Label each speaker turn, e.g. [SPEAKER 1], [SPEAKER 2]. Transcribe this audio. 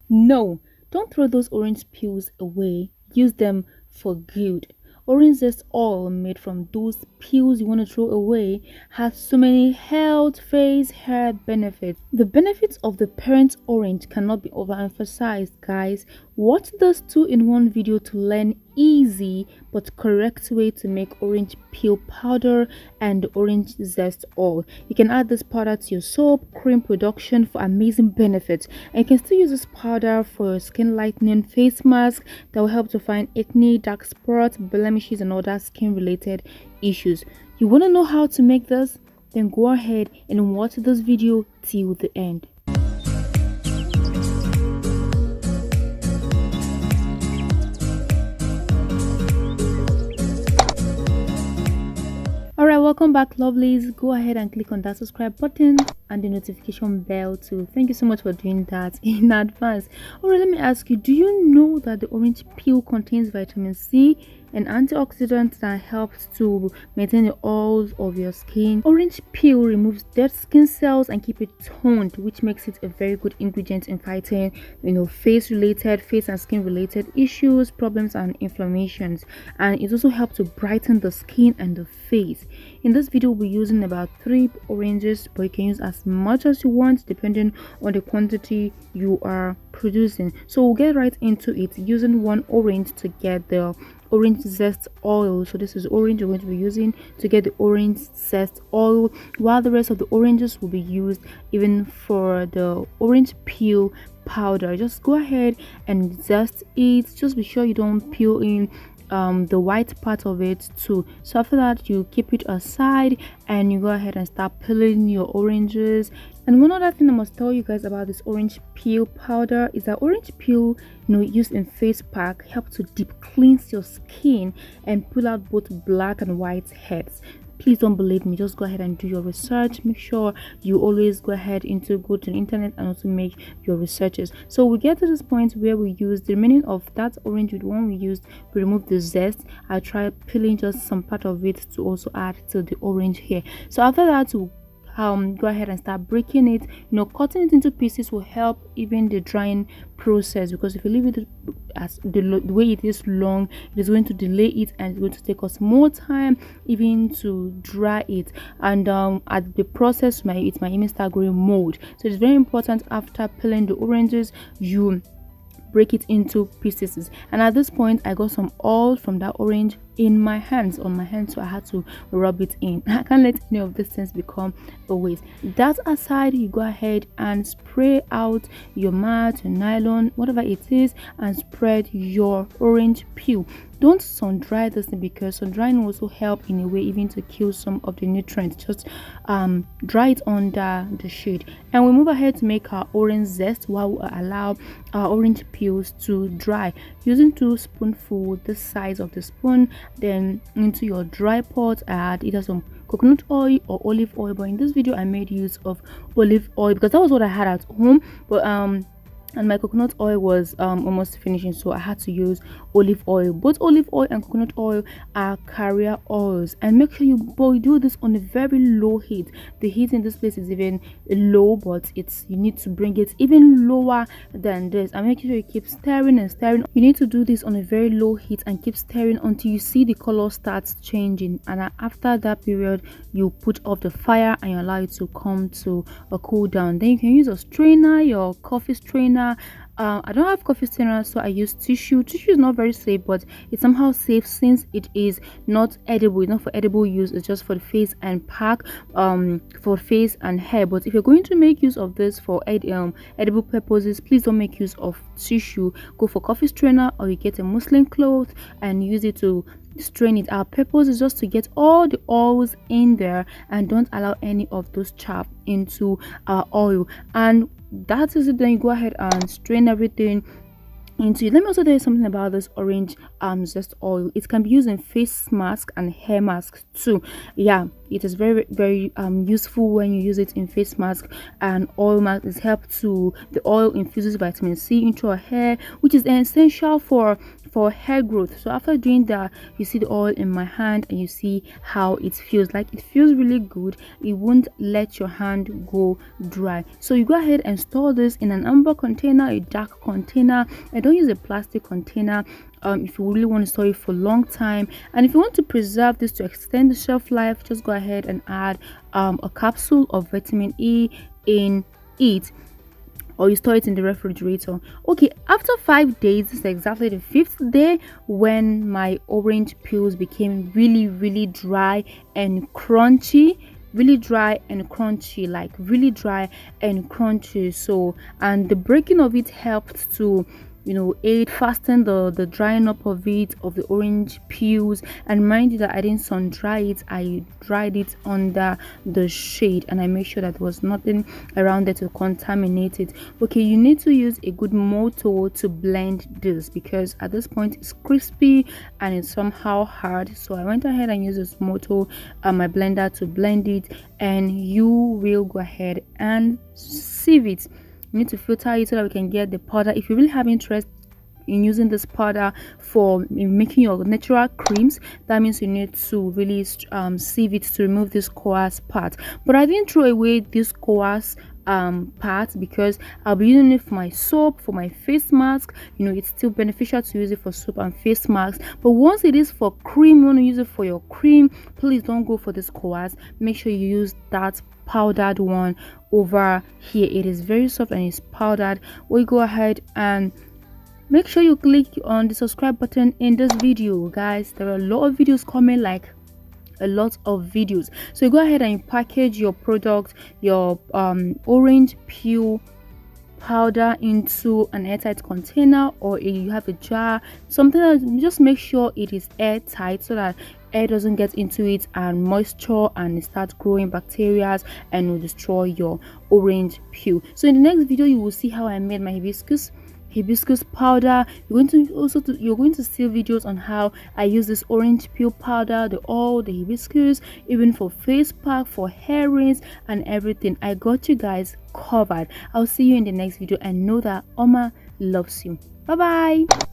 [SPEAKER 1] No, don't throw those orange peels away. Use them for good. Orange zest oil made from those peels you want to throw away has so many health, face, hair benefits. The benefits of the parent orange cannot be overemphasized, guys. Watch this 2-in-1 video to learn easy but correct way to make orange peel powder and orange zest oil. You can add this powder to your soap cream production for amazing benefits, and you can still use this powder for your skin lightening face mask that will help to find acne, dark spots, blemishes and other skin related issues. You want to know how to make this? Then go ahead and watch this video till the end. Alright, welcome back, lovelies. Go ahead and click on that subscribe button and the notification bell too. Thank you so much for doing that in advance. Alright, let me ask you, do you know that the orange peel contains vitamin C, an antioxidant that helps to maintain the oils of your skin? Orange peel removes dead skin cells and keep it toned, which makes it a very good ingredient in fighting face and skin related issues, problems and inflammations. And it also helps to brighten the skin and the face. In this video we'll be using about 3 oranges, but you can use as much as you want depending on the quantity you are producing. So we'll get right into it, using 1 orange to get the orange zest oil. So this is orange we're going to be using to get the orange zest oil, while the rest of the oranges will be used even for the orange peel powder. Just go ahead and zest it. Just be sure you don't peel in the white part of it too. So after that, you keep it aside and you go ahead and start peeling your oranges. And one other thing I must tell you guys about this orange peel powder is that orange peel, used in face pack, help to deep cleanse your skin and pull out both black and white heads. Please don't believe me, just go ahead and do your research. Make sure you always go to the internet and also make your researches. So we get to this point where we use the remaining of that orange. With one we used, we remove the zest. I try peeling just some part of it to also add to the orange here. So after that, we'll go ahead and start breaking it. Cutting it into pieces will help even the drying process, because if you leave it as the way it is long, it is going to delay it and it's going to take us more time even to dry it. And at the process, it might even start growing mold. So it's very important, after peeling the oranges, you break it into pieces. And at this point, I got some oil from that orange on my hands, so I had to rub it in. I can't let any of these things become a waste. That aside, you go ahead and spray out your mat, your nylon, whatever it is, and spread your orange peel. Don't sun dry this thing, because sun drying will also help in a way even to kill some of the nutrients. Just dry it under the shade, and we move ahead to make our orange zest while we allow our orange peels to dry, using 2 spoonfuls the size of the spoon. Then into your dry pot, add either some coconut oil or olive oil, but in this video I made use of olive oil because that was what I had at home. But and my coconut oil was almost finishing, so I had to use olive oil. Both olive oil and coconut oil are carrier oils, and make sure you do this on a very low heat. The heat in this place is even low, but you need to bring it even lower than this, and make sure you keep stirring and stirring. You need to do this on a very low heat and keep stirring until you see the color starts changing, and after that period you put off the fire and you allow it to come to a cool down. Then you can use a strainer, your coffee strainer. I don't have coffee strainer, so I use tissue. Tissue is not very safe, but it's somehow safe since it is not edible. It's not for edible use, it's just for the face and pack, for face and hair. But if you're going to make use of this for edible purposes, please don't make use of tissue. Go for coffee strainer, or you get a muslin cloth and use it to strain it. Our purpose is just to get all the oils in there and don't allow any of those chaff into our oil. And that is it. Then you go ahead and strain everything into it. Let me also tell you something about this orange zest oil. It can be used in face mask and hair masks too. Yeah, it is very useful when you use it in face mask and oil mask. It helps to, the oil infuses vitamin C into our hair, which is essential for hair growth. So after doing that, you see the oil in my hand and you see how it feels. Like, it feels really good. It won't let your hand go dry. So you go ahead and store this in an amber container, a dark container, and don't use a plastic container if you really want to store it for a long time. And if you want to preserve this to extend the shelf life, just go ahead and add a capsule of vitamin E in it, or you store it in the refrigerator. Okay, after 5 days, this is exactly the 5th day, when my orange peels became really dry and crunchy. Really dry and crunchy, like really dry and crunchy. So, and the breaking of it helped to, you know, aid fasten the drying up of it, of the orange peels. And mind you that I didn't sun dry it, I dried it under the shade, and I made sure that there was nothing around there to contaminate it. Okay, you need to use a good motor to blend this, because at this point it's crispy and it's somehow hard. So I went ahead and used this motor, my blender, to blend it, and you will go ahead and sieve it. You need to filter it so that we can get the powder. If you really have interest in using this powder for making your natural creams, that means you need to really sieve it to remove this coarse part. But I didn't throw away this coarse part, because I'll be using it for my soap, for my face mask. You know, it's still beneficial to use it for soap and face masks, but once it is for cream, you want to use it for your cream, please don't go for this coarse. Make sure you use that powdered one over here. It is very soft and it's powdered. We go ahead and make sure you click on the subscribe button in this video, guys. There are a lot of videos coming, like a lot of videos. So go ahead and package your product, your orange peel powder, into an airtight container, or you have a jar, something that, just make sure it is airtight so that air doesn't get into it and moisture, and it starts growing bacteria and will destroy your orange peel. So in the next video, you will see how I made my hibiscus powder. You're going to see videos on how I use this orange peel powder, the oil, the hibiscus, even for face pack, for hair rinse, and everything. I got you guys covered. I'll see you in the next video, and know that Oma loves you. Bye bye.